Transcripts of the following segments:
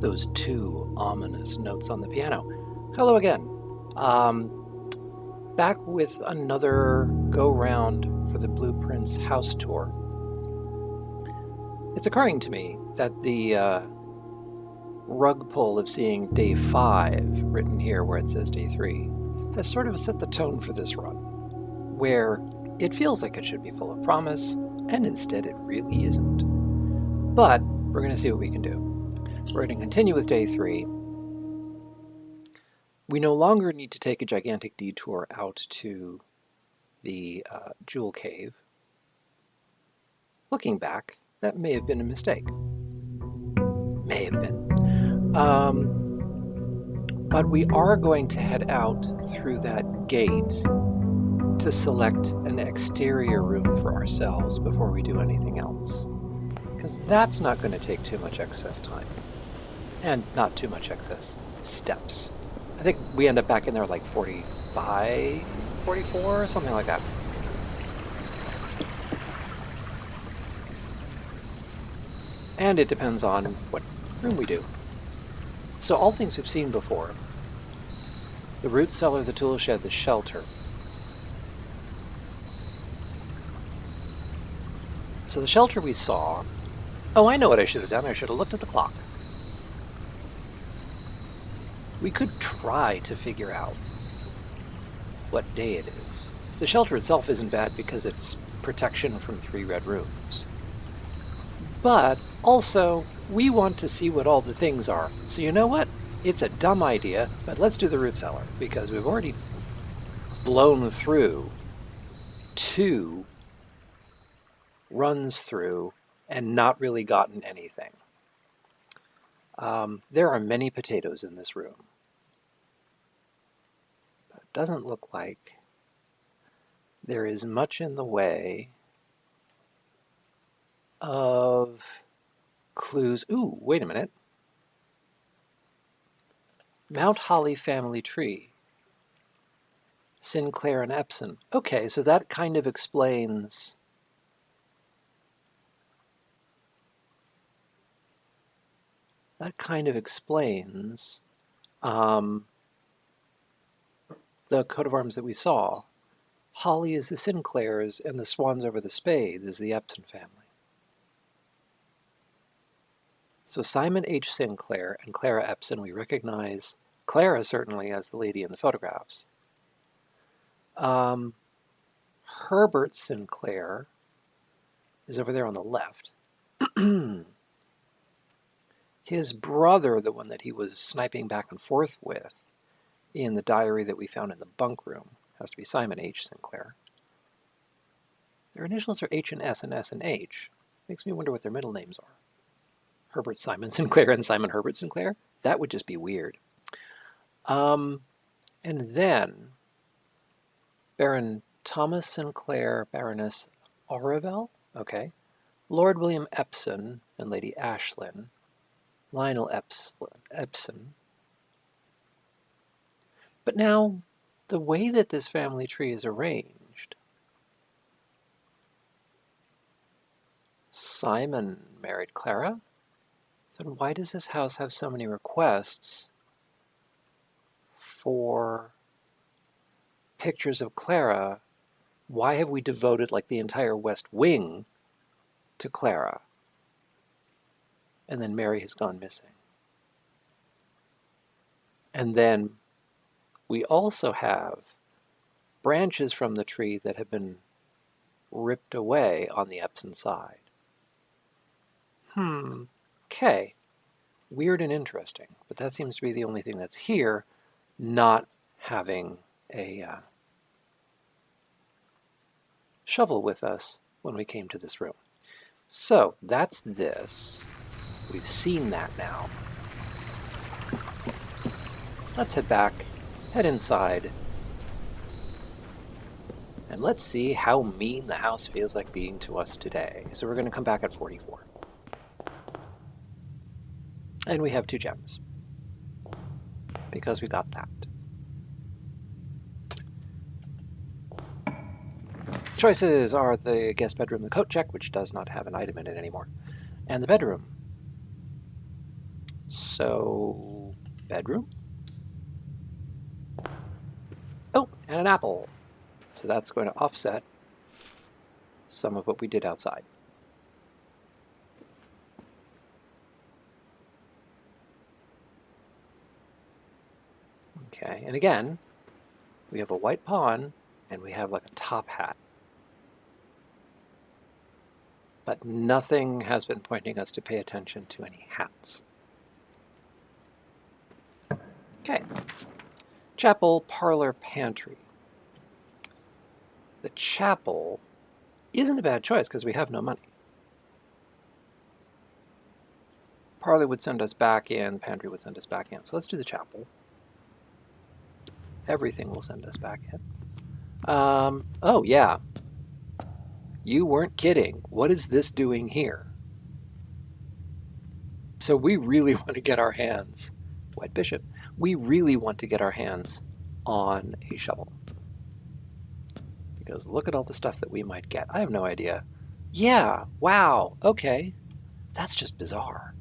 those two ominous notes on the piano. Hello again. Back with another go-round for the Blueprints house tour. It's occurring to me that the rug pull of seeing day 5 written here where it says day 3 has sort of set the tone for this run, where it feels like it should be full of promise, and instead it really isn't. But we're going to see what we can do. We're going to continue with day 3. We no longer need to take a gigantic detour out to the Jewel Cave. Looking back, that may have been a mistake. May have been. But we are going to head out through that gate to select an exterior room for ourselves before we do anything else. Because that's not going to take too much excess time. And not too much excess steps. I think we end up back in there like 45, 44, something like that. And it depends on what room we do. So all things we've seen before. The root cellar, the tool shed, the shelter. So the shelter we saw... Oh, I know what I should have done. I should have looked at the clock. We could try to figure out what day it is. The shelter itself isn't bad because it's protection from 3 red rooms. But also, we want to see what all the things are. So you know what? It's a dumb idea, but let's do the root cellar, because we've already blown through 2 runs through and not really gotten anything. There are many potatoes in this room. But it doesn't look like there is much in the way of clues. Ooh, wait a minute. Mount Holly family tree. Sinclair and Epson. Okay, so that kind of explains... That kind of explains the coat of arms that we saw. Holly is the Sinclairs, and the swans over the spades is the Epson family. So Simon H. Sinclair and Clara Epson, we recognize Clara certainly as the lady in the photographs. Herbert Sinclair is over there on the left. His brother, the one that he was sniping back and forth with in the diary that we found in the bunk room, has to be Simon H. Sinclair. Their initials are H and S and S and H. Makes me wonder what their middle names are. Herbert Simon Sinclair and Simon Herbert Sinclair? That would just be weird. And then Baron Thomas Sinclair, Baroness Aurivel, okay. Lord William Epson and Lady Ashlyn. Lionel Epson. But now, the way that this family tree is arranged, Simon married Clara? Then why does this house have so many requests for pictures of Clara? Why have we devoted like the entire West Wing to Clara? And then Mary has gone missing. And then we also have branches from the tree that have been ripped away on the Epson side. Okay. Weird and interesting, but that seems to be the only thing that's here, not having a shovel with us when we came to this room. So that's this. We've seen that now. Let's head back, head inside, and let's see how mean the house feels like being to us today. So we're going to come back at 44. And we have 2 gems, because we got that. Choices are the guest bedroom, the coat check, which does not have an item in it anymore, and the bedroom. So, bedroom? Oh, and an apple. So that's going to offset some of what we did outside. Okay, and again, we have a white pawn, and we have like a top hat. But nothing has been pointing us to pay attention to any hats. Okay. Chapel, parlor, pantry. The chapel isn't a bad choice because we have no money. Parlor would send us back in, pantry would send us back in. So let's do the chapel. Everything will send us back in. Oh, yeah. You weren't kidding. What is this doing here? So we really want to get our hands, White Bishop, we really want to get our hands on a shovel. Because look at all the stuff that we might get. I have no idea. Yeah, wow, okay. That's just bizarre.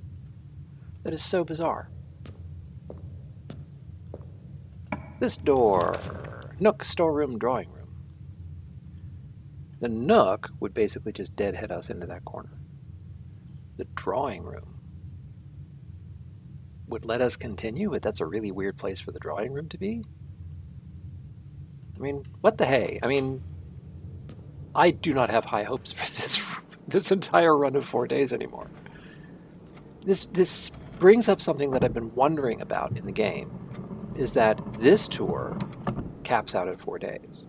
That is so bizarre. This door, nook, storeroom, drawing room. The nook would basically just deadhead us into that corner. The drawing room would let us continue, but that's a really weird place for the drawing room to be. I mean, what the hey? I mean, I do not have high hopes for this entire run of 4 days anymore. This brings up something that I've been wondering about in the game, is that this tour caps out at 4 days.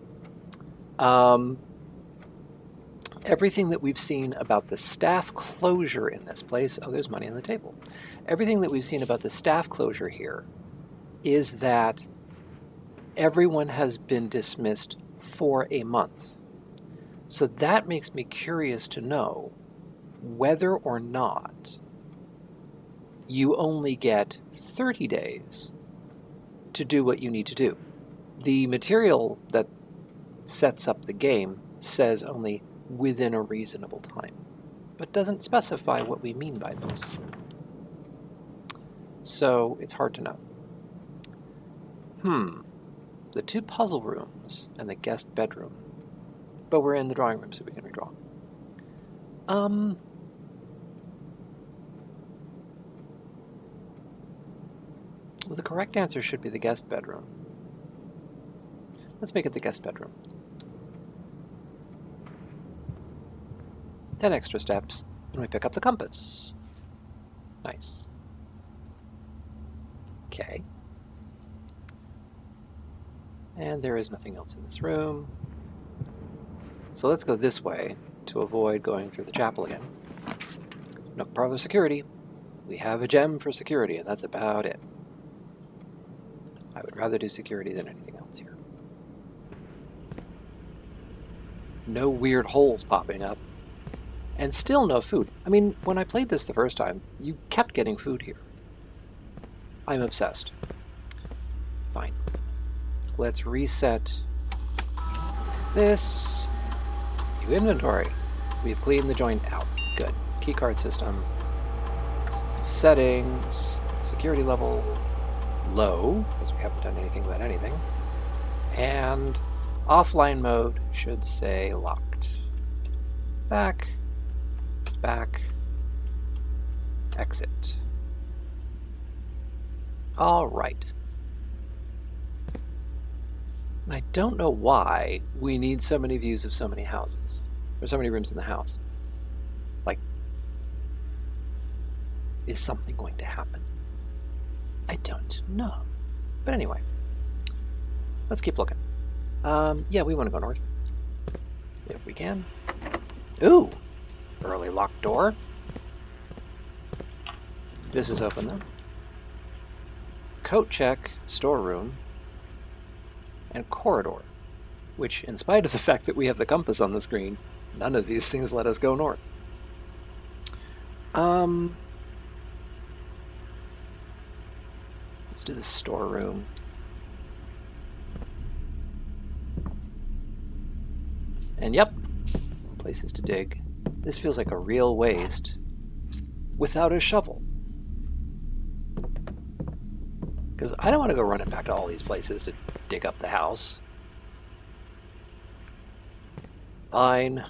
Everything that we've seen about the staff closure in this place, oh, there's money on the table. Everything that we've seen about the staff closure here is that everyone has been dismissed for a month. So that makes me curious to know whether or not you only get 30 days to do what you need to do. The material that sets up the game says only within a reasonable time, but doesn't specify what we mean by this. So it's hard to know. The 2 puzzle rooms and the guest bedroom. But we're in the drawing room, so we can redraw. Well, the correct answer should be the guest bedroom. Let's make it the guest bedroom. 10 extra steps, and we pick up the compass. Nice. Okay. And there is nothing else in this room. So let's go this way to avoid going through the chapel again. Nook parlor security. We have a gem for security, and that's about it. I would rather do security than anything else here. No weird holes popping up. And still no food. I mean, when I played this the first time, you kept getting food here. I'm obsessed. Fine. Let's reset this. New inventory. We've cleaned the joint out. Good. Keycard system. Settings. Security level. Low, because we haven't done anything about anything. And offline mode should say locked. Back. Back. Exit. All right. I don't know why we need so many views of so many houses. There's so many rooms in the house. Like, is something going to happen? I don't know. But anyway, let's keep looking. Yeah, we want to go north. If we can. Ooh! Early locked door. This is open though. Coat check, storeroom, and corridor. Which, in spite of the fact that we have the compass on the screen, none of these things let us go north. Let's do the storeroom. And yep, places to dig. This feels like a real waste without a shovel. Because I don't want to go running back to all these places to dig up the house. Fine.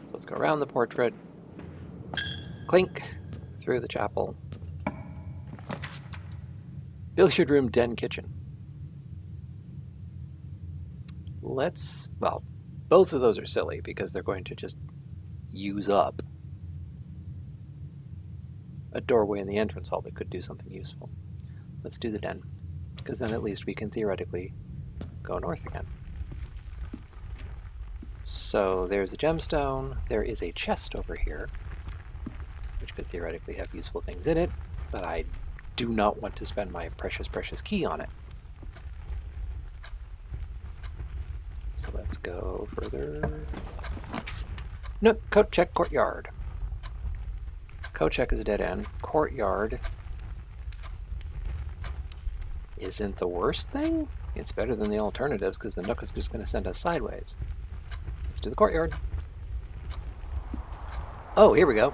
So let's go around the portrait. Clink. Through the chapel. Billiard room, den, kitchen. Well, both of those are silly because they're going to just use up a doorway in the entrance hall that could do something useful. Let's do the den, because then at least we can theoretically go north again. So there's a gemstone. There is a chest over here, which could theoretically have useful things in it, but I do not want to spend my precious, precious key on it. So let's go further. Nook, coat check, courtyard. Coat check is a dead end. Courtyard isn't the worst thing. It's better than the alternatives because the Nook is just going to send us sideways. Let's do the courtyard. Oh, here we go.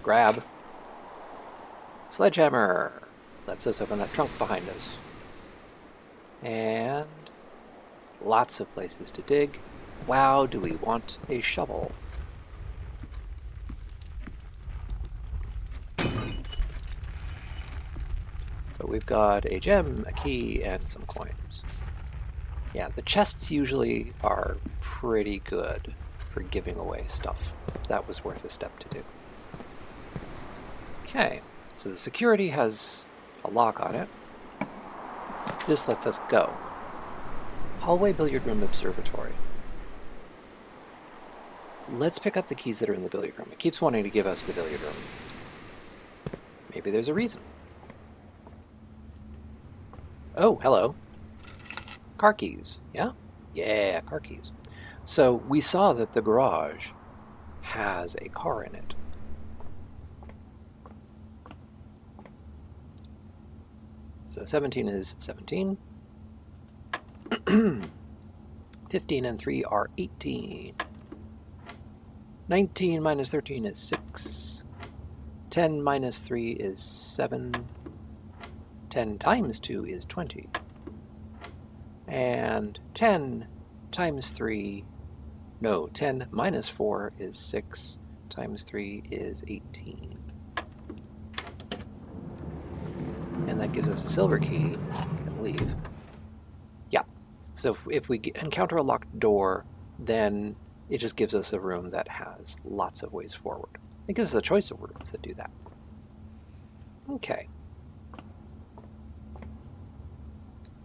Grab. Sledgehammer. Lets us open that trunk behind us. And lots of places to dig. Wow, do we want a shovel? But we've got a gem, a key, and some coins. Yeah, the chests usually are pretty good for giving away stuff. That was worth a step to do. Okay, so the security has a lock on it. This lets us go. Hallway, billiard room, observatory. Let's pick up the keys that are in the billiard room. It keeps wanting to give us the billiard room. Maybe there's a reason. Oh, hello. Car keys, yeah? Yeah, car keys. So we saw that the garage has a car in it. So 17 is 17. 15 and 3 are 18. 19 minus 13 is 6. 10 minus 3 is 7. 10 times 2 is 20. And 10 times 3, no, 10 minus 4 is 6. Times 3 is 18. And that gives us a silver key, I believe. Yeah. So if we encounter a locked door, then it just gives us a room that has lots of ways forward. It gives us a choice of rooms that do that. Okay.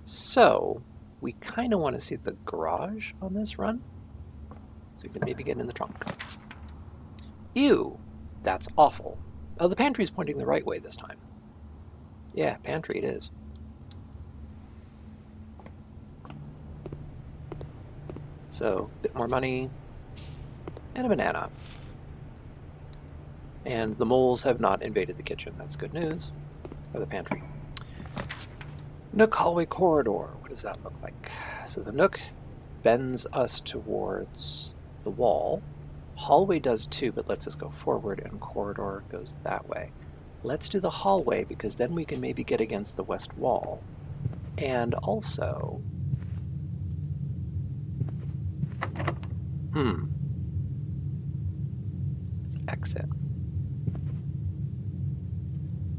So we kind of want to see the garage on this run. So we can maybe get in the trunk. Ew, that's awful. Oh, the pantry's pointing the right way this time. Yeah, pantry it is. So, a bit more money, and a banana. And the moles have not invaded the kitchen. That's good news. Or the pantry. Nook hallway corridor. What does that look like? So the Nook bends us towards the wall. Hallway does too, but lets us go forward, and corridor goes that way. Let's do the hallway, because then we can maybe get against the west wall. And also... Let's exit.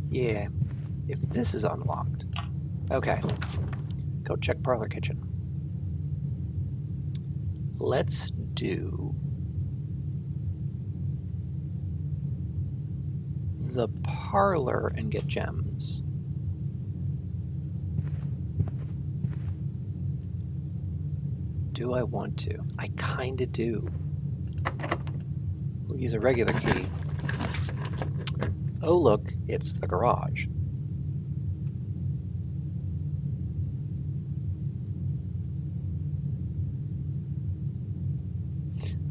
Yeah, if this is unlocked... Okay. Go check parlor kitchen. Let's do... the parlor and get gems. Do I want to? I kinda do. We'll use a regular key. Oh look, it's the garage.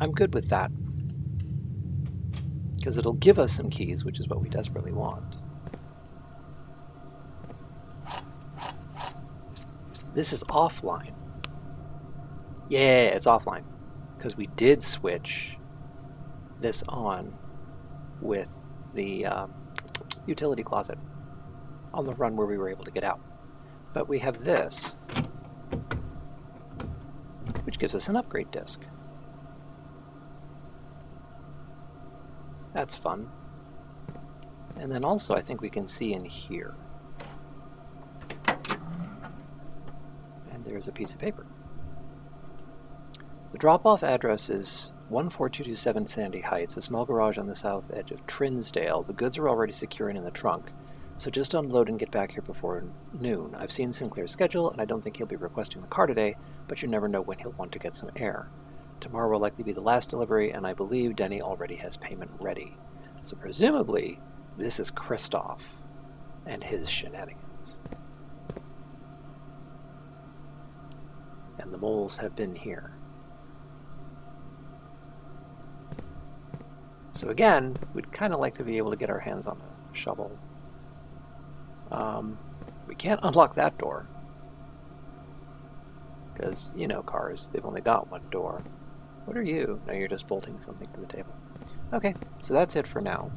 I'm good with that. Because it'll give us some keys, which is what we desperately want. This is offline. Yeah, it's offline. Because we did switch this on with the utility closet on the run where we were able to get out. But we have this, which gives us an upgrade disc. That's fun. And then also I think we can see in here. And there's a piece of paper. The drop-off address is 14227 Sandy Heights, a small garage on the south edge of Trinsdale. The goods are already secure and in the trunk, so just unload and get back here before noon. I've seen Sinclair's schedule, and I don't think he'll be requesting the car today, but you never know when he'll want to get some air. Tomorrow will likely be the last delivery, and I believe Denny already has payment ready. So presumably, this is Christoph and his shenanigans. And the moles have been here. So again, we'd kind of like to be able to get our hands on a shovel. We can't unlock that door. Because, you know, cars, they've only got one door. What are you? No, you're just bolting something to the table. Okay, so that's it for now.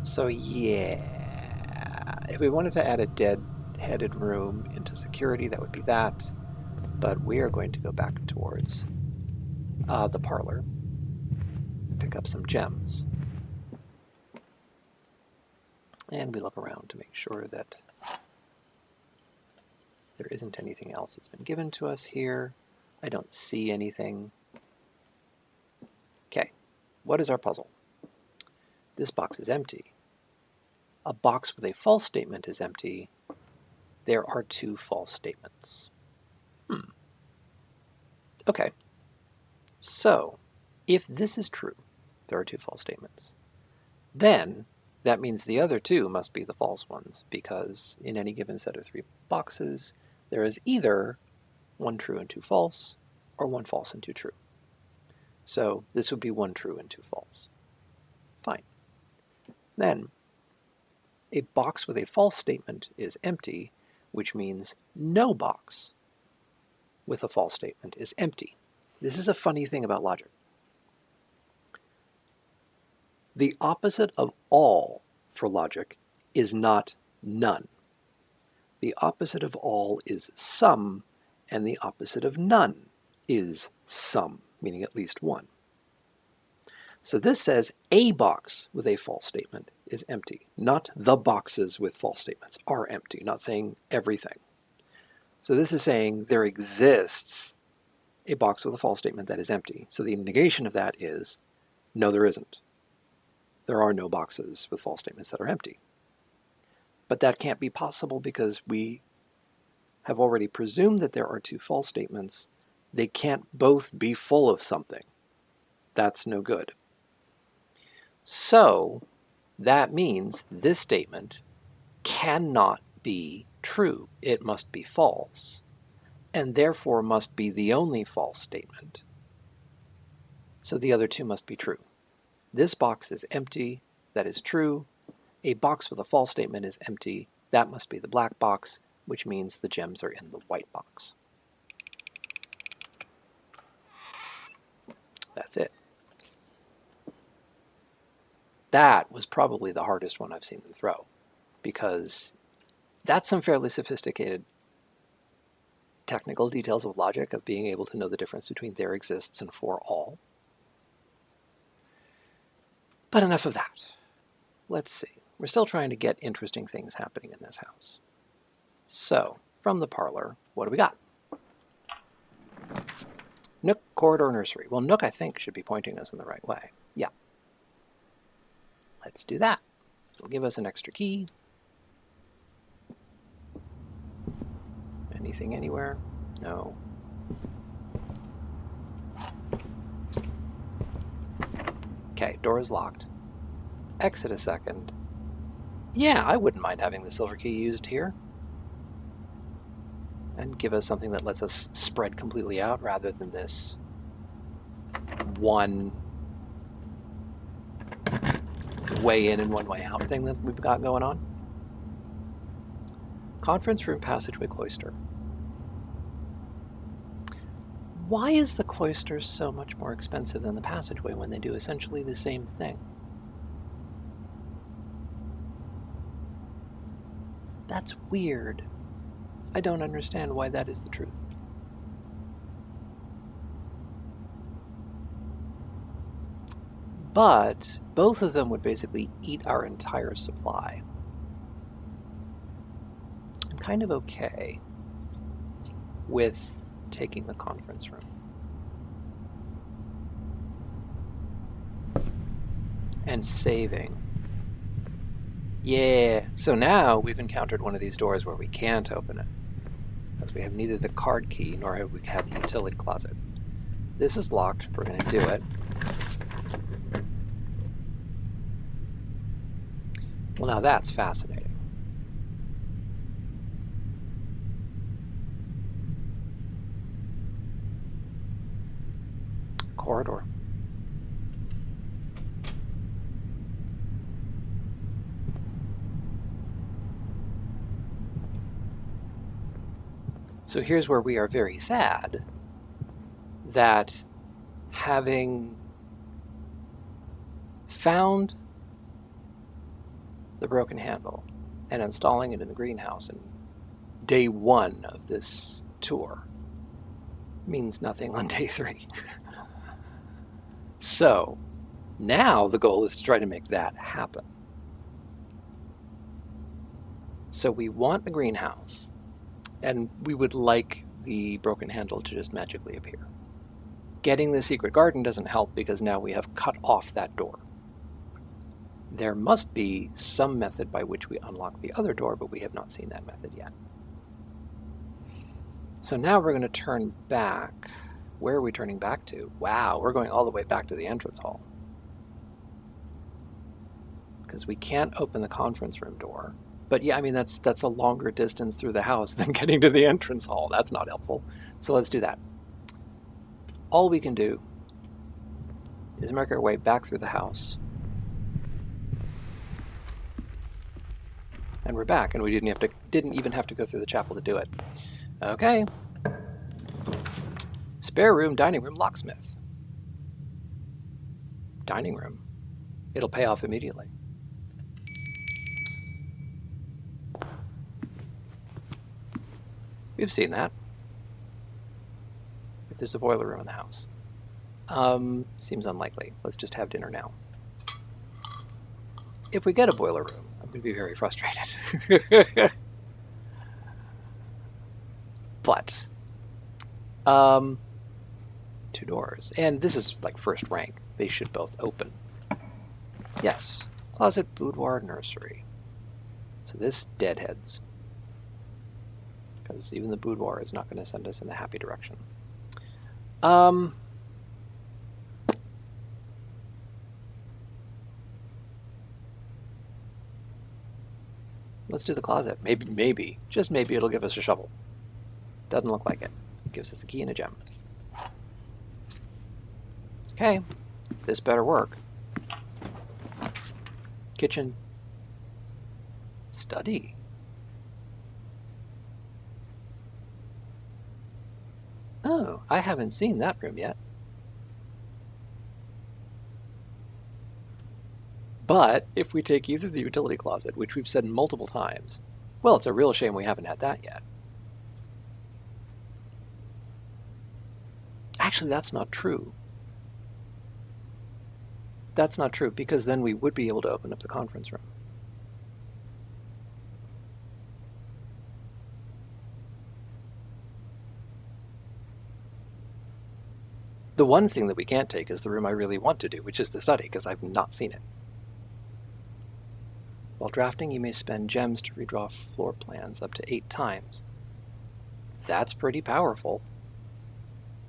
So yeah, if we wanted to add a dead-headed room into security, that would be that. But we are going to go back towards the parlor. Pick up some gems. And we look around to make sure that there isn't anything else that's been given to us here. I don't see anything. Okay, what is our puzzle? This box is empty. A box with a false statement is empty. There are 2 false statements. Okay, so if this is true, there are 2 false statements, then that means the other 2 must be the false ones, because in any given set of 3 boxes, there is either 1 true and 2 false, or 1 false and 2 true. So this would be 1 true and 2 false. Fine. Then, a box with a false statement is empty, which means no box with a false statement is empty. This is a funny thing about logic. The opposite of all for logic is not none. The opposite of all is some, and the opposite of none is some, meaning at least one. So this says a box with a false statement is empty, not the boxes with false statements are empty, not saying everything. So this is saying there exists a box with a false statement that is empty. So the negation of that is, no, there isn't. There are no boxes with false statements that are empty. But that can't be possible because we have already presumed that there are 2 false statements. They can't both be full of something. That's no good. So that means this statement cannot be true. It must be false, and therefore must be the only false statement. So the other 2 must be true. This box is empty. That is true. A box with a false statement is empty. That must be the black box, which means the gems are in the white box. That's it. That was probably the hardest one I've seen them throw, because that's some fairly sophisticated technical details of logic, of being able to know the difference between there exists and for all. But enough of that. Let's see. We're still trying to get interesting things happening in this house. So, from the parlor, what do we got? Nook, corridor, nursery. Well, Nook, I think, should be pointing us in the right way. Yeah. Let's do that. It'll give us an extra key. Anything anywhere? No. Okay, door is locked. Exit a second. Yeah, I wouldn't mind having the silver key used here. And give us something that lets us spread completely out rather than this one way in and one way out thing that we've got going on. Conference room, passageway, cloister. Why is the cloister so much more expensive than the passageway when they do essentially the same thing? That's weird. I don't understand why that is the truth. But both of them would basically eat our entire supply. I'm kind of okay with taking the conference room. And saving. Yeah, so now we've encountered one of these doors where we can't open it, because we have neither the card key nor have we had the utility closet. This is locked. We're going to do it. Well, now that's fascinating. Corridor. So here's where we are very sad that having found the broken handle and installing it in the greenhouse in day 1 of this tour means nothing on day 3. So now the goal is to try to make that happen. So we want the greenhouse, and we would like the broken handle to just magically appear. Getting the secret garden doesn't help because now we have cut off that door. There must be some method by which we unlock the other door, but we have not seen that method yet. So now we're going to turn back. Where are we turning back to? Wow, we're going all the way back to the entrance hall. Because we can't open the conference room door. But yeah, I mean, that's a longer distance through the house than getting to the entrance hall. That's not helpful. So let's do that. All we can do is make our way back through the house. And we're back, and we didn't even have to go through the chapel to do it. Okay. Spare room, dining room, locksmith. Dining room. It'll pay off immediately. We've seen that. If there's a boiler room in the house. Seems unlikely. Let's just have dinner now. If we get a boiler room, I'm going to be very frustrated. But, 2 doors. And this is like first rank. They should both open. Yes. Closet, boudoir, nursery. So this deadheads. Because even the boudoir is not going to send us in the happy direction. Let's do the closet. Maybe, just maybe it'll give us a shovel. Doesn't look like it. It gives us a key and a gem. Okay, this better work. Kitchen. Study. Oh, I haven't seen that room yet. But if we take either the utility closet, which we've said multiple times, well, it's a real shame we haven't had that yet. Actually, that's not true. That's not true, because then we would be able to open up the conference room. The one thing that we can't take is the room I really want to do, which is the study, because I've not seen it. While drafting, you may spend gems to redraw floor plans up to 8 times. That's pretty powerful,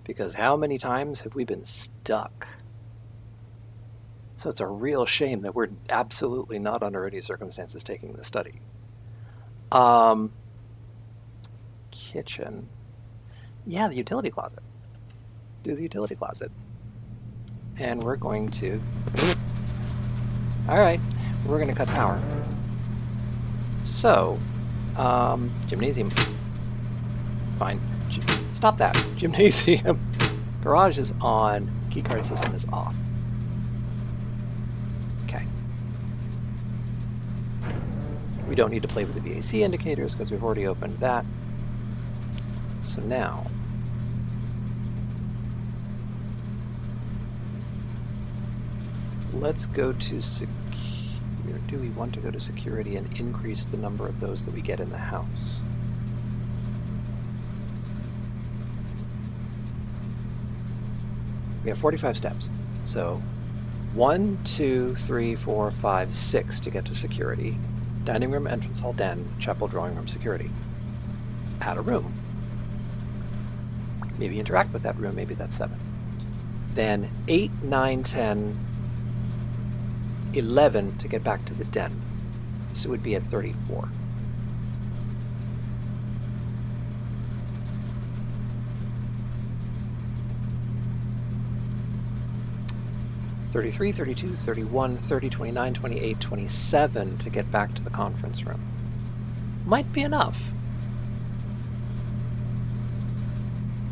because how many times have we been stuck? So it's a real shame that we're absolutely not under any circumstances taking the study. Kitchen. Yeah, the utility closet. Do the utility closet. And we're going to... Alright, we're going to cut power. So, gymnasium. Fine. Stop that. Gymnasium. Garage is on. Keycard system is off. We don't need to play with the VAC indicators because we've already opened that. So now, let's go to security. Do we want to go to security and increase the number of those that we get in the house? We have 45 steps. So 1, 2, 3, 4, 5, 6 to get to security. Dining room, entrance hall, den, chapel, drawing room, security. Add a room. Maybe interact with that room, maybe that's 7. Then 8, 9, 10, 11 to get back to the den. So it would be at 34. $33, $32, $31, $30, $29, $28, $27 to get back to the conference room. Might be enough.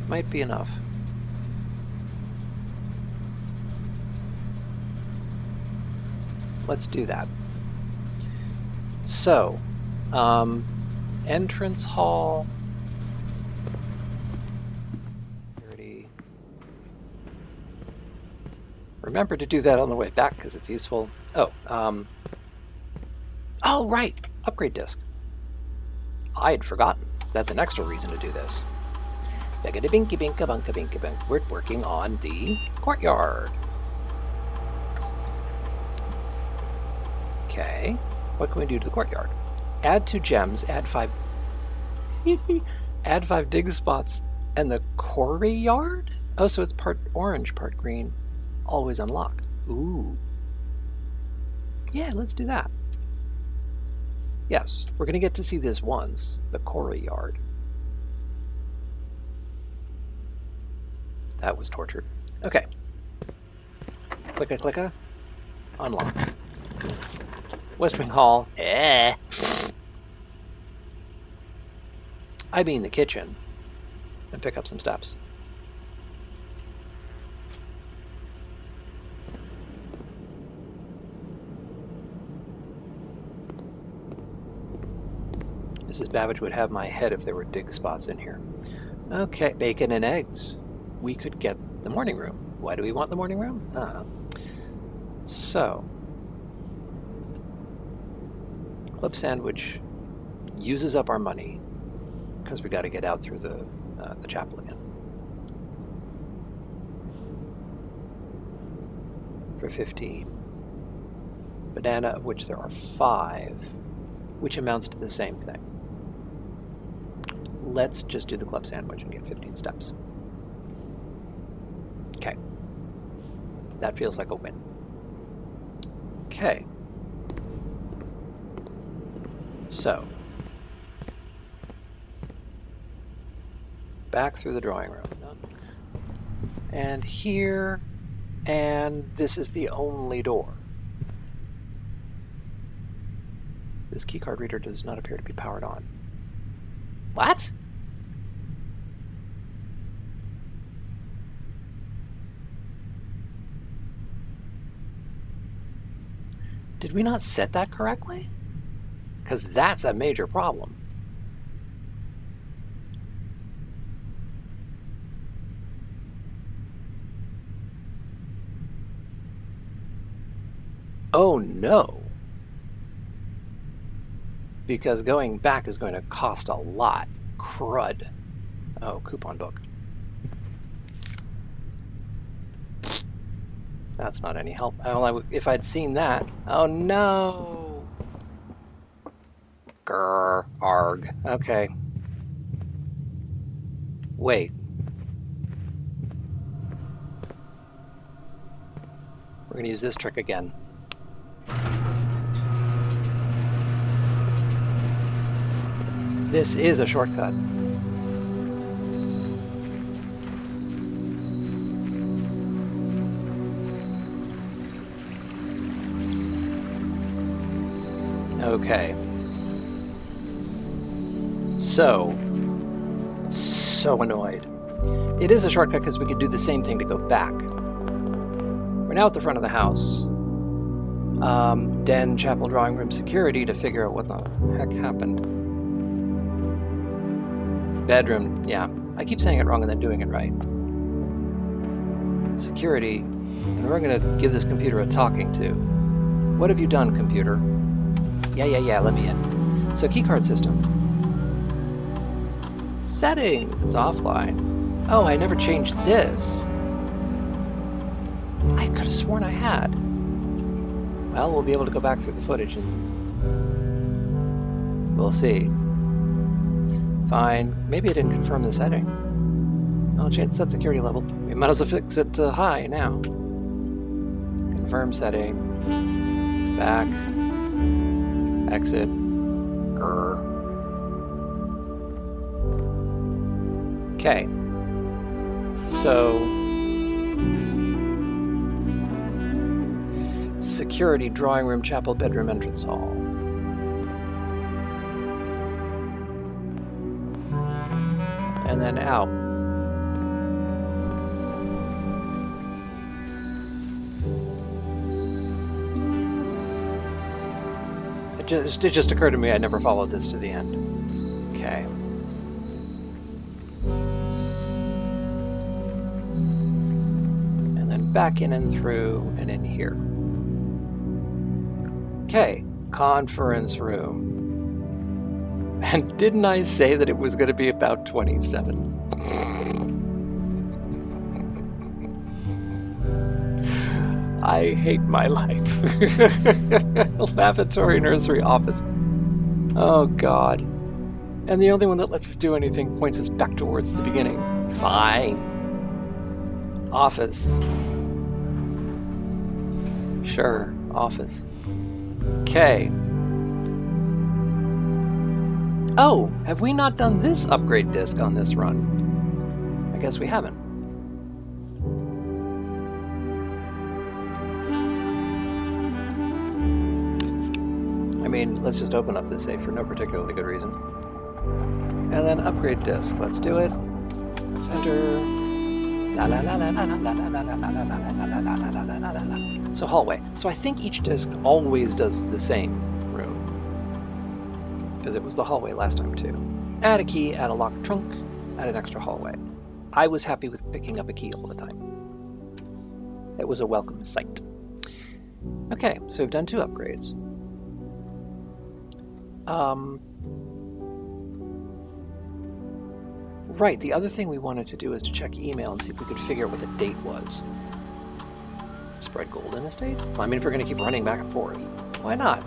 Might be enough. Let's do that. So, entrance hall. Remember to do that on the way back because it's useful. Oh, oh, right, upgrade disk. I had forgotten. That's an extra reason to do this. Biggity binky binka bunka binka bink. We're working on the courtyard. Okay, what can we do to the courtyard? Add 2 gems, add 5 add 5 dig spots, and the quarry yard? Oh, so it's part orange, part green. Always unlocked. Ooh. Yeah, let's do that. Yes, we're going to get to see this once, the quarry yard. That was tortured. Okay. Clicka clicka. Unlock. West Wing Hall. I mean the kitchen. And pick up some steps. Mrs. Babbage would have my head if there were dig spots in here. Okay, bacon and eggs. We could get the morning room. Why do we want the morning room? I don't know. So, club sandwich uses up our money because we got to get out through the chapel again. For 15. Banana, of which there are 5, which amounts to the same thing. Let's just do the club sandwich and get 15 steps. Okay. That feels like a win. Okay. So. Back through the drawing room. And here, and this is the only door. This keycard reader does not appear to be powered on. What? Did we not set that correctly? Because that's a major problem. Oh no. Because going back is going to cost a lot. Crud. Oh, coupon book. That's not any help. If I'd seen that. Oh no. Grr. Arg. Okay. Wait. We're going to use this trick again. This is a shortcut. Okay. So annoyed. It is a shortcut because we could do the same thing to go back. We're now at the front of the house. Den, chapel, drawing room, security to figure out what the heck happened. Bedroom, yeah. I keep saying it wrong and then doing it right. Security, and we're going to give this computer a talking to. What have you done, computer? Yeah, let me in. So, keycard system. Settings, it's offline. Oh, I never changed this. I could have sworn I had. Well, we'll be able to go back through the footage and we'll see. Fine. Maybe I didn't confirm the setting. I'll change set security level. We might as well fix it to high now. Confirm setting. Back. Exit. Grr. Okay. So security, drawing room, chapel, bedroom, entrance hall. And then out. It just occurred to me I never followed this to the end. Okay. And then back in and through and in here. Okay, conference room. And didn't I say that it was going to be about 27? I hate my life. Lavatory, nursery, office. Oh, God. And the only one that lets us do anything points us back towards the beginning. Fine. Office. Sure, office. Okay. Oh, have we not done this upgrade disc on this run? I guess we haven't. I mean, let's just open up this safe for no particularly good reason. And then upgrade disc. Let's do it. Center. So hallway. So I think each disc always does the same room. Because it was the hallway last time too. Add a key, add a locked trunk, add an extra hallway. I was happy with picking up a key all the time. It was a welcome sight. Okay, so we've done 2 upgrades. Right, the other thing we wanted to do is to check email and see if we could figure out what the date was. Spread gold in a state? Well, I mean, if we're going to keep running back and forth, why not?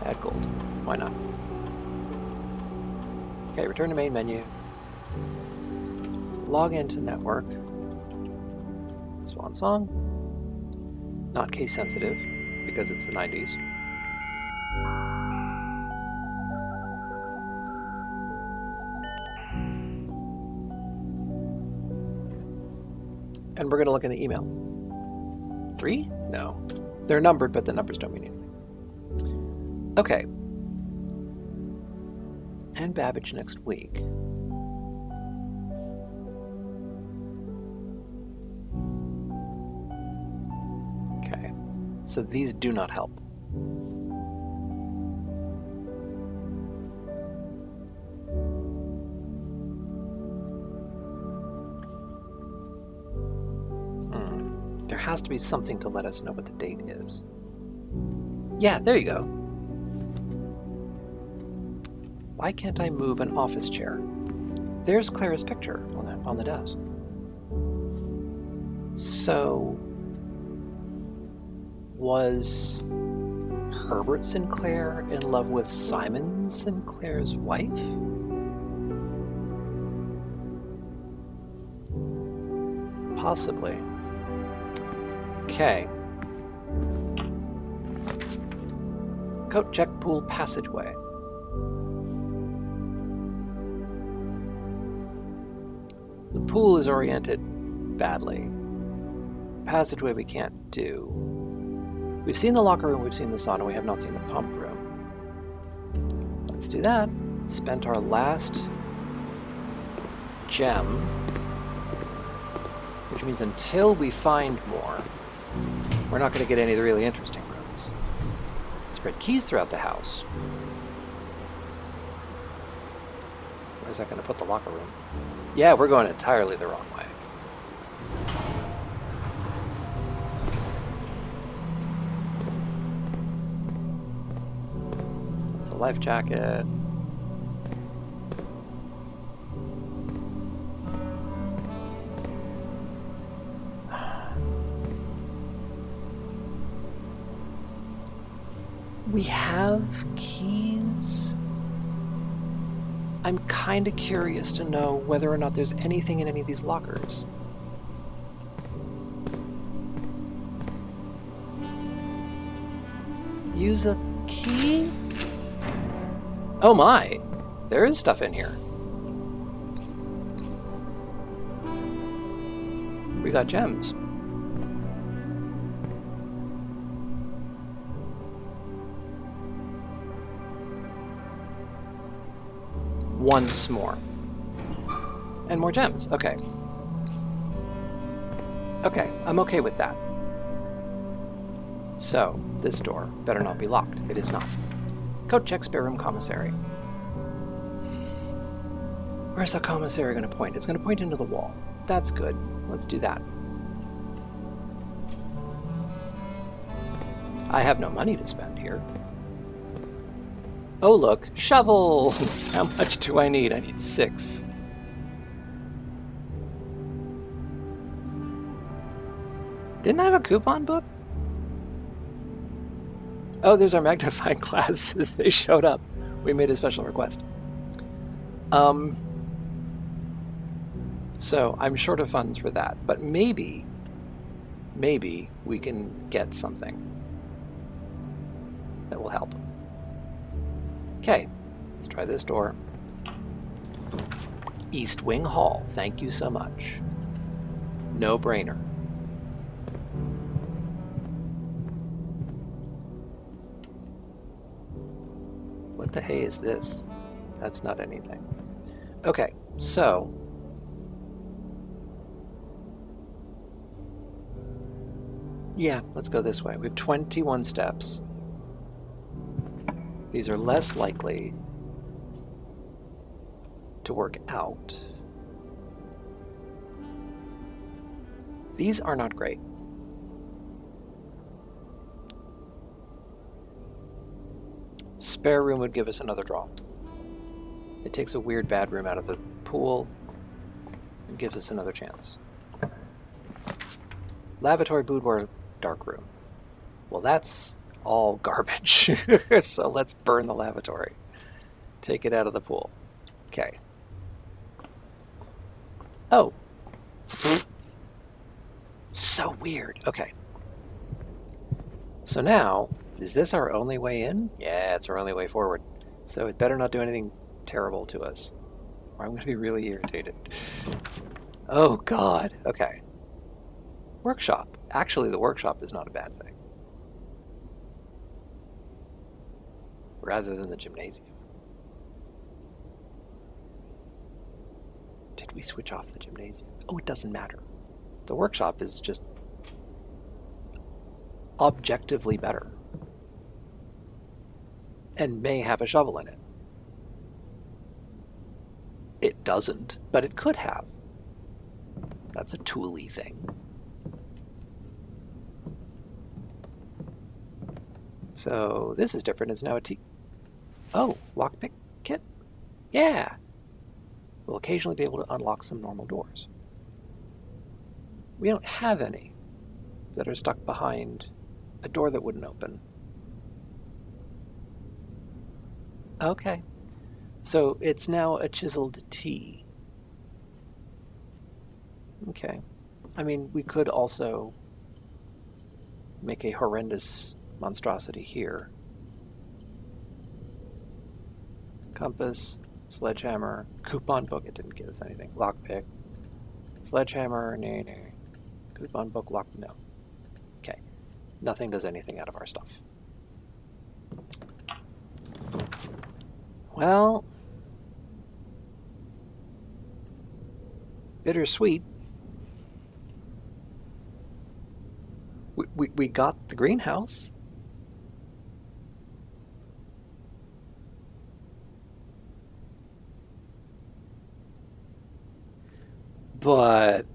Add gold. Why not? Okay, return to main menu. Log into network. Swan song. Not case sensitive, because it's the 90s. And we're going to look in the email. 3? No. They're numbered, but the numbers don't mean anything. Okay. And Babbage next week. Okay. So these do not help. There has to be something to let us know what the date is. Yeah, there you go. Why can't I move an office chair? There's Clara's picture on the desk. So, was Herbert Sinclair in love with Simon Sinclair's wife? Possibly. Okay. Coat check pool passageway. The pool is oriented badly. Passageway we can't do. We've seen the locker room, we've seen the sauna, we have not seen the pump room. Let's do that. Spent our last gem, which means until we find more, we're not going to get any of the really interesting rooms. Spread keys throughout the house. Where's that going to put the locker room? Yeah, we're going entirely the wrong way. It's a life jacket. We have keys. I'm kind of curious to know whether or not there's anything in any of these lockers. Use a key? Oh my! There is stuff in here. We got gems. Once more. And more gems. Okay. Okay, I'm okay with that. So, this door better not be locked. It is not. Code check spare room commissary. Where's the commissary going to point? It's going to point into the wall. That's good. Let's do that. I have no money to spend here. Oh look, shovels! How much do I need? I need 6. Didn't I have a coupon book? Oh, there's our magnifying glasses. They showed up. We made a special request. So I'm short of funds for that, but maybe we can get something that will help. Okay, let's try this door. East Wing Hall, thank you so much. No brainer. What the hey is this? That's not anything. Okay, so yeah, let's go this way. We have 21 steps. These are less likely to work out. These are not great. Spare room would give us another draw. It takes a weird bad room out of the pool and gives us another chance. Lavatory, boudoir, dark room. Well, that's all garbage. So let's burn the lavatory. Take it out of the pool. Okay. Oh. So weird. Okay. So now, is this our only way in? Yeah, it's our only way forward. So it better not do anything terrible to us, or I'm going to be really irritated. Oh God. Okay. Workshop. Actually, the workshop is not a bad thing. Rather than the gymnasium. Did we switch off the gymnasium? Oh, it doesn't matter. The workshop is just objectively better. And may have a shovel in it. It doesn't, but it could have. That's a tool-y thing. So this is different. It's now a Oh, lockpick kit? Yeah! We'll occasionally be able to unlock some normal doors. We don't have any that are stuck behind a door that wouldn't open. Okay. So it's now a chiseled T. Okay. I mean, we could also make a horrendous monstrosity here. Compass, sledgehammer, coupon book, it didn't give us anything. Lockpick, sledgehammer, no. Coupon book, lock, no. Okay, nothing does anything out of our stuff. Well, bittersweet. We got the greenhouse. But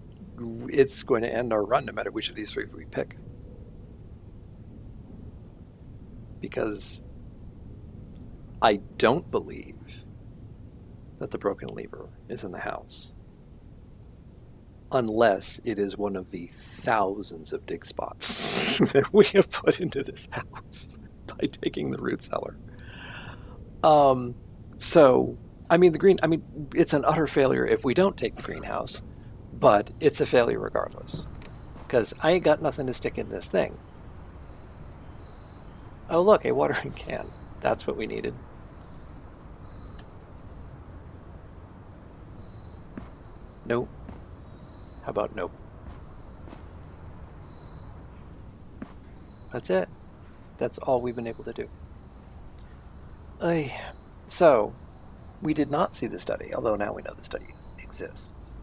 it's going to end our run no matter which of these three we pick. Because I don't believe that the broken lever is in the house. Unless it is one of the thousands of dig spots that we have put into this house by taking the root cellar. So, I mean, it's an utter failure if we don't take the greenhouse, but it's a failure regardless. Because I ain't got nothing to stick in this thing. Oh, look, a watering can. That's what we needed. Nope. How about nope? That's it. That's all we've been able to do. So, we did not see the study, although now we know the study exists.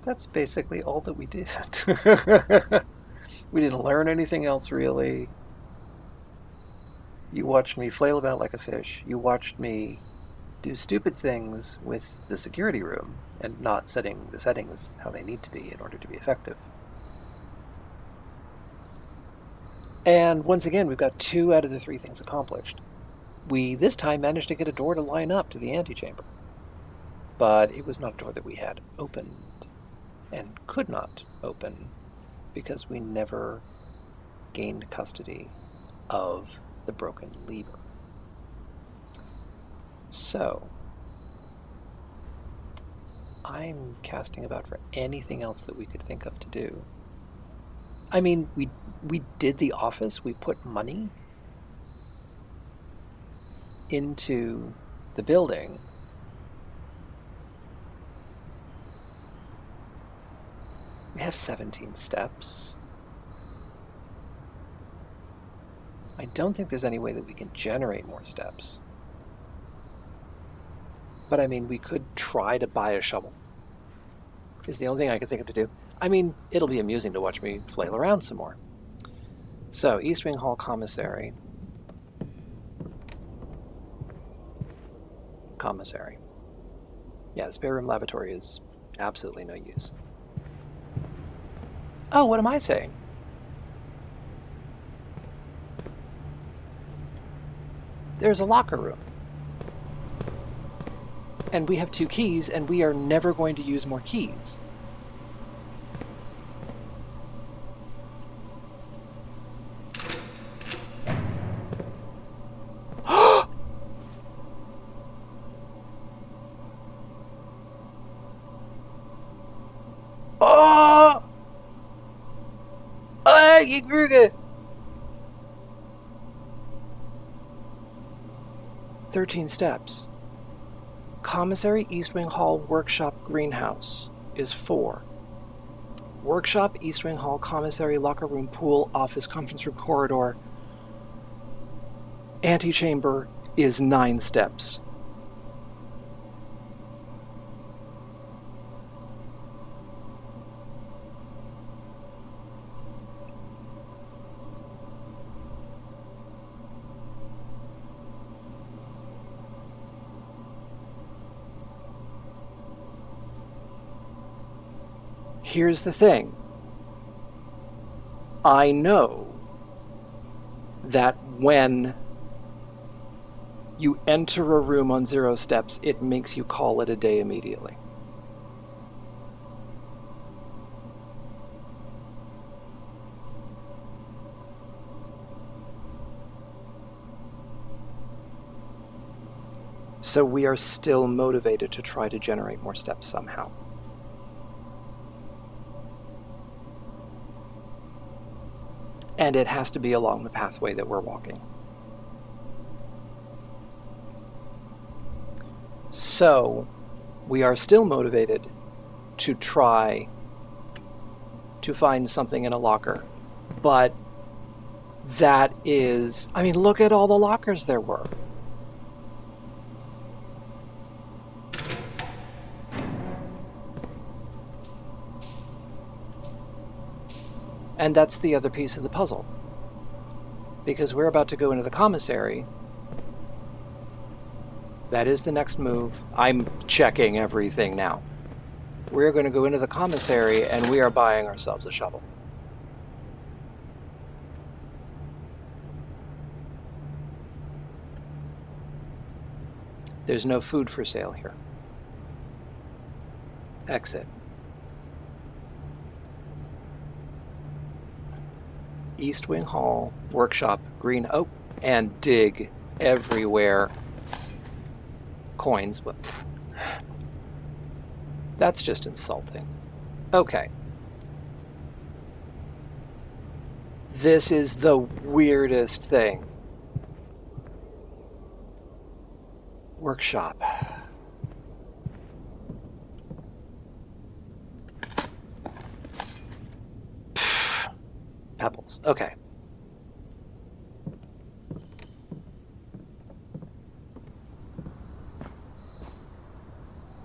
That's basically all that we did. We didn't learn anything else, really. You watched me flail about like a fish. You watched me do stupid things with the security room and not setting the settings how they need to be in order to be effective. And once again, we've got 2 out of the 3 things accomplished. We, this time, managed to get a door to line up to the antechamber. But it was not a door that we had opened and could not open because we never gained custody of the broken lever. So, I'm casting about for anything else that we could think of to do. I mean, we did the office. We put money into the building. We have 17 steps. I don't think there's any way that we can generate more steps. But I mean, we could try to buy a shovel. Is the only thing I can think of to do. I mean, it'll be amusing to watch me flail around some more. So, East Wing Hall Commissary. Yeah, the spare room lavatory is absolutely no use. Oh, what am I saying? There's a locker room. And we have 2 keys, and we are never going to use more keys. Oh! Ich Brügge! 13 steps. Commissary, East Wing Hall, Workshop, Greenhouse is 4. Workshop, East Wing Hall, Commissary, Locker Room, Pool, Office, Conference Room, Corridor, Antechamber is 9 steps. Here's the thing. I know that when you enter a room on 0 steps, it makes you call it a day immediately. So we are still motivated to try to generate more steps somehow. And it has to be along the pathway that we're walking. So, we are still motivated to try to find something in a locker. But that is, I mean, look at all the lockers there were. And that's the other piece of the puzzle. Because we're about to go into the commissary. That is the next move. I'm checking everything now. We're going to go into the commissary and we are buying ourselves a shovel. There's no food for sale here. Exit. East Wing Hall, workshop, green, oh, and dig everywhere. Coins. That's just insulting. Okay. This is the weirdest thing. Workshop. Pebbles. Okay.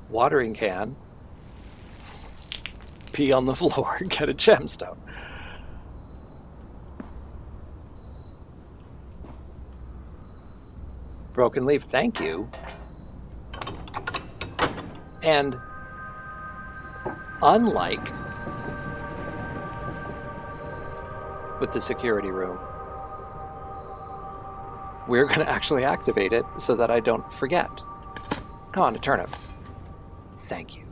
Watering can. Pee on the floor. Get a gemstone. Broken leaf. Thank you. And unlike with the security room, we're going to actually activate it so that I don't forget. Come on, a turnip. Thank you.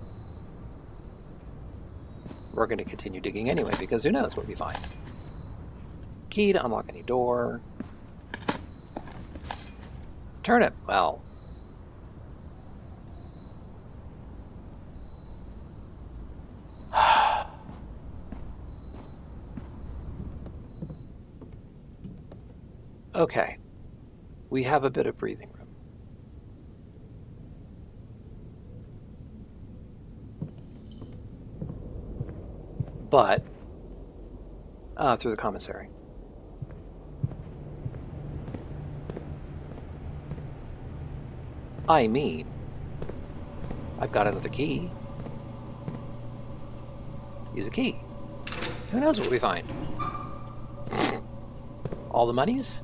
We're going to continue digging anyway, because who knows what we find. Key to unlock any door. Turnip, well. Okay. We have a bit of breathing room. But, through the commissary. I mean, I've got another key. Use a key. Who knows what we find? All the monies?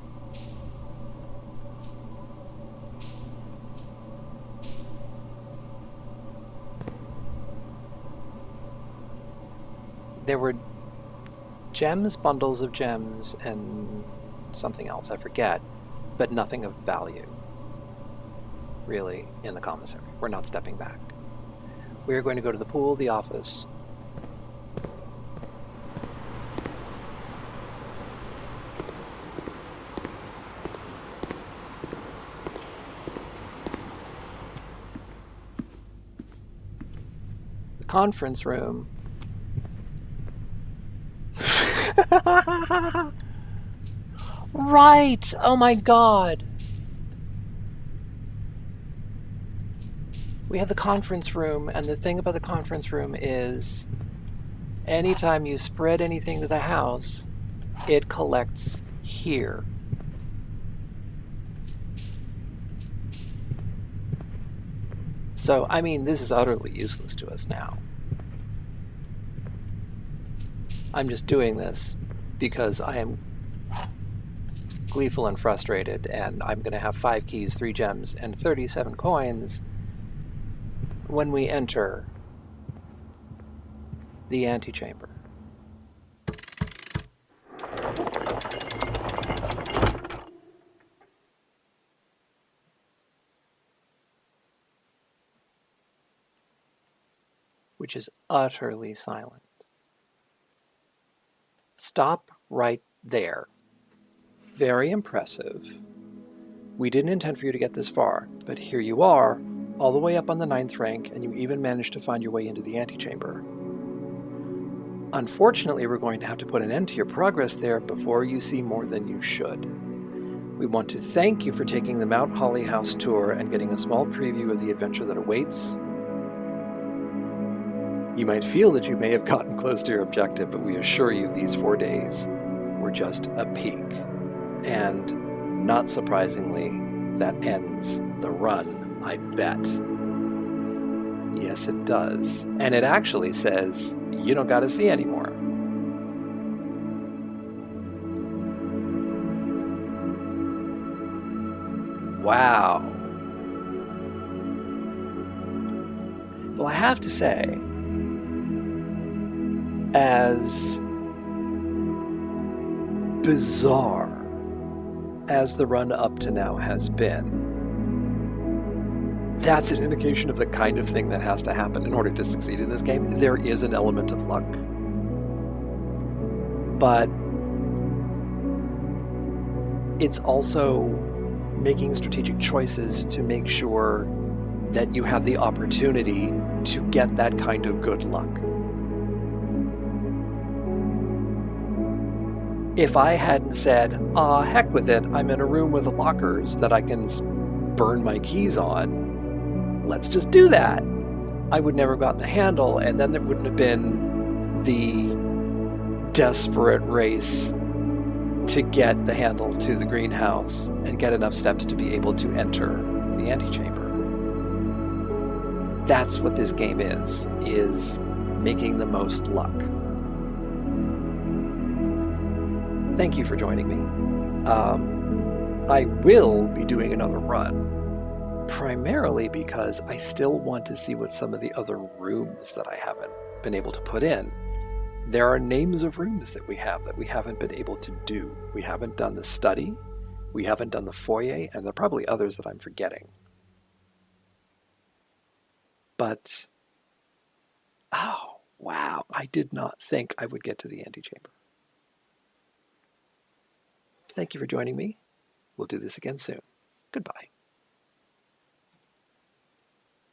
There were gems, bundles of gems, and something else, I forget, but nothing of value, really, in the commissary. We're not stepping back. We're going to go to the pool, the office. The conference room. Right! Oh my god! We have the conference room, and the thing about the conference room is anytime you spread anything to the house, it collects here. So, I mean, this is utterly useless to us now. I'm just doing this because I am gleeful and frustrated, and I'm going to have 5 keys, 3 gems, and 37 coins when we enter the antechamber. Which is utterly silent. Stop right there. Very impressive. We didn't intend for you to get this far, but here you are, all the way up on the 9th rank, and you even managed to find your way into the antechamber. Unfortunately, we're going to have to put an end to your progress there before you see more than you should. We want to thank you for taking the Mount Holly House tour and getting a small preview of the adventure that awaits. You might feel that you may have gotten close to your objective, but we assure you these 4 days were just a peak. And, not surprisingly, that ends the run, I bet. Yes, it does. And it actually says, you don't gotta see anymore. Wow. Well, I have to say, as bizarre as the run up to now has been, that's an indication of the kind of thing that has to happen in order to succeed in this game. There is an element of luck. But it's also making strategic choices to make sure that you have the opportunity to get that kind of good luck. If I hadn't said, heck with it, I'm in a room with lockers that I can burn my keys on, let's just do that, I would never have gotten the handle, and then there wouldn't have been the desperate race to get the handle to the greenhouse and get enough steps to be able to enter the antechamber. That's what this game is making the most luck. Thank you for joining me. I will be doing another run, primarily because I still want to see what some of the other rooms that I haven't been able to put in. There are names of rooms that we haven't been able to do. We haven't done the study, we haven't done the foyer, and there are probably others that I'm forgetting. But, oh, wow, I did not think I would get to the antechamber. Thank you for joining me. We'll do this again soon. Goodbye.